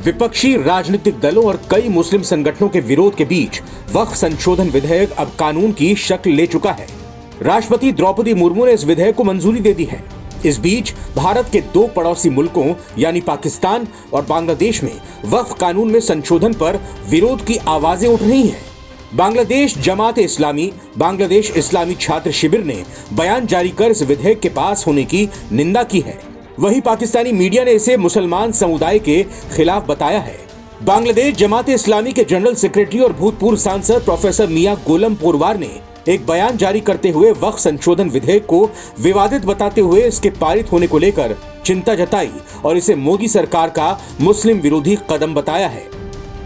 विपक्षी राजनीतिक दलों और कई मुस्लिम संगठनों के विरोध के बीच वक्फ संशोधन विधेयक अब कानून की शक्ल ले चुका है। राष्ट्रपति द्रौपदी मुर्मू ने इस विधेयक को मंजूरी दे दी है। इस बीच भारत के दो पड़ोसी मुल्कों यानी पाकिस्तान और बांग्लादेश में वक्फ कानून में संशोधन पर विरोध की आवाजें उठ रही हैं। बांग्लादेश जमात इस्लामी, बांग्लादेश इस्लामी छात्र शिविर ने बयान जारी कर इस विधेयक के पास होने की निंदा की है। वहीं पाकिस्तानी मीडिया ने इसे मुसलमान समुदाय के खिलाफ बताया है। बांग्लादेश जमात इस्लामी के जनरल सेक्रेटरी और भूतपूर्व सांसद प्रोफेसर मियां गोलम पोरवार ने एक बयान जारी करते हुए वक्फ संशोधन विधेयक को विवादित बताते हुए इसके पारित होने को लेकर चिंता जताई और इसे मोदी सरकार का मुस्लिम विरोधी कदम बताया है।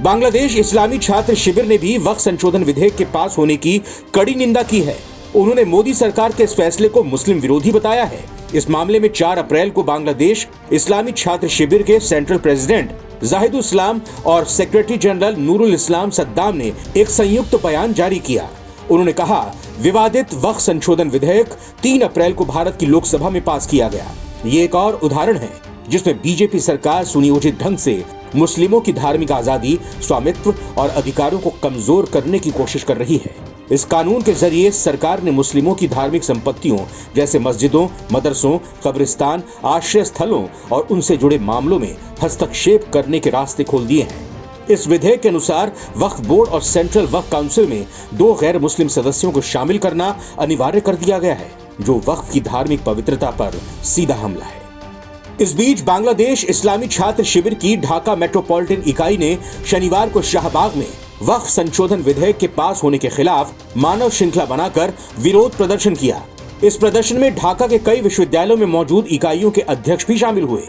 बांग्लादेश इस्लामी छात्र शिविर ने भी वक्फ संशोधन विधेयक के पास होने की कड़ी निंदा की है। उन्होंने मोदी सरकार के इस फैसले को मुस्लिम विरोधी बताया है। इस मामले में 4 अप्रैल को बांग्लादेश इस्लामी छात्र शिविर के सेंट्रल प्रेसिडेंट जाहिदुल इस्लाम और सेक्रेटरी जनरल नूरुल इस्लाम सद्दाम ने एक संयुक्त बयान जारी किया। उन्होंने कहा, विवादित वक्फ संशोधन विधेयक 3 अप्रैल को भारत की लोकसभा में पास किया गया। ये एक और उदाहरण है जिसमें बीजेपी सरकार सुनियोजित ढंग से मुस्लिमों की धार्मिक आजादी, स्वामित्व और अधिकारों को कमजोर करने की कोशिश कर रही है। इस कानून के जरिए सरकार ने मुस्लिमों की धार्मिक संपत्तियों जैसे मस्जिदों, मदरसों, कब्रिस्तान, आश्रय स्थलों और उनसे जुड़े मामलों में हस्तक्षेप करने के रास्ते खोल दिए हैं। इस विधेयक के अनुसार वक्फ बोर्ड और सेंट्रल वक्फ काउंसिल में 2 गैर मुस्लिम सदस्यों को शामिल करना अनिवार्य कर दिया गया है, जो वक्फ की धार्मिक पवित्रता पर सीधा हमला है। इस बीच बांग्लादेश इस्लामी छात्र शिविर की ढाका मेट्रोपॉलिटन इकाई ने शनिवार को शाहबाग में वक्फ संशोधन विधेयक के पास होने के खिलाफ मानव श्रृंखला बनाकर विरोध प्रदर्शन किया। इस प्रदर्शन में ढाका के कई विश्वविद्यालयों में मौजूद इकाइयों के अध्यक्ष भी शामिल हुए।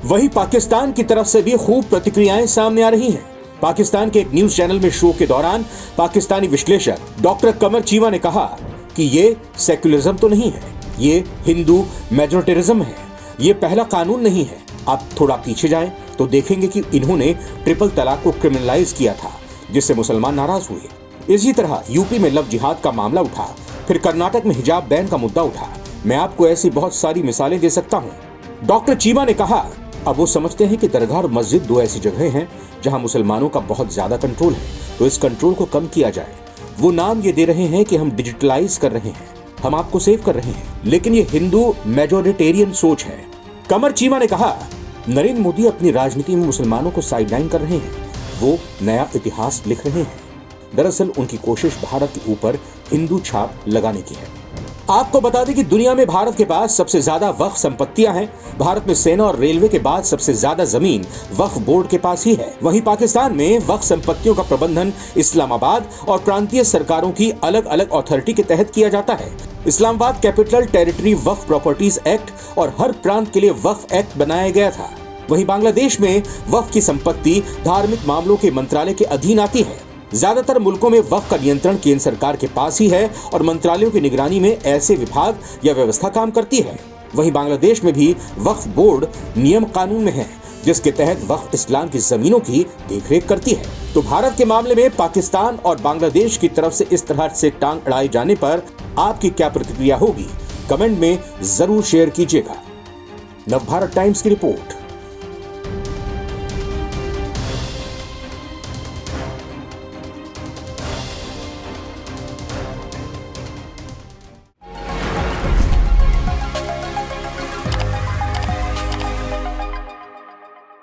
वहीं पाकिस्तान की तरफ से भी खूब प्रतिक्रियाएं सामने आ रही हैं। पाकिस्तान के एक न्यूज चैनल में शो के दौरान पाकिस्तानी विश्लेषक डॉक्टर कमर चीमा ने कहा कि ये सेक्युलरिज्म तो नहीं है, ये हिंदू मेजोरिटेरिज्म है। ये पहला कानून नहीं है। आप थोड़ा पीछे जाएं तो देखेंगे कि इन्होंने ट्रिपल तलाक को क्रिमिनलाइज किया था, जिससे मुसलमान नाराज हुए। इसी तरह यूपी में लव जिहाद का मामला उठा, फिर कर्नाटक में हिजाब बैन का मुद्दा उठा। मैं आपको ऐसी बहुत सारी मिसालें दे सकता हूँ। डॉक्टर चीमा ने कहा, अब वो समझते हैं कि दरगाह और मस्जिद 2 ऐसी जगह हैं जहाँ मुसलमानों का बहुत ज्यादा कंट्रोल है, तो इस कंट्रोल को कम किया जाए। वो नाम ये दे रहे हैं कि हम डिजिटलाइज कर रहे हैं, हम आपको सेव कर रहे हैं, लेकिन ये हिंदू मेजोरिटेरियन सोच है। कमर चीमा ने कहा, नरेंद्र मोदी अपनी राजनीति में मुसलमानों को साइडलाइन कर रहे हैं, वो नया इतिहास लिख रहे हैं। दरअसल उनकी कोशिश भारत के ऊपर हिंदू छाप लगाने की है। आपको बता दें कि दुनिया में भारत के पास सबसे ज्यादा वक्फ संपत्तियां हैं। भारत में सेना और रेलवे के बाद सबसे ज्यादा जमीन वक्फ बोर्ड के पास ही है। वहीं पाकिस्तान में वक्फ संपत्तियों का प्रबंधन इस्लामाबाद और प्रांतीय सरकारों की अलग अलग अथॉरिटी के तहत किया जाता है। इस्लामाबाद कैपिटल टेरिटरी वक्फ प्रॉपर्टीज एक्ट और हर प्रांत के लिए वक्फ एक्ट बनाया गया था। वहीं बांग्लादेश में वक्फ की संपत्ति धार्मिक मामलों के मंत्रालय के अधीन आती है। ज्यादातर मुल्कों में वक्फ का नियंत्रण केंद्र सरकार के पास ही है और मंत्रालयों की निगरानी में ऐसे विभाग या व्यवस्था काम करती है। वहीं बांग्लादेश में भी वक्फ बोर्ड नियम कानून में है, जिसके तहत वक्फ इस्लाम की जमीनों की देखरेख करती है। तो भारत के मामले में पाकिस्तान और बांग्लादेश की तरफ से इस तरह से टांग अड़ाए जाने पर आपकी क्या प्रतिक्रिया होगी, कमेंट में जरूर शेयर कीजिएगा। नवभारत टाइम्स की रिपोर्ट।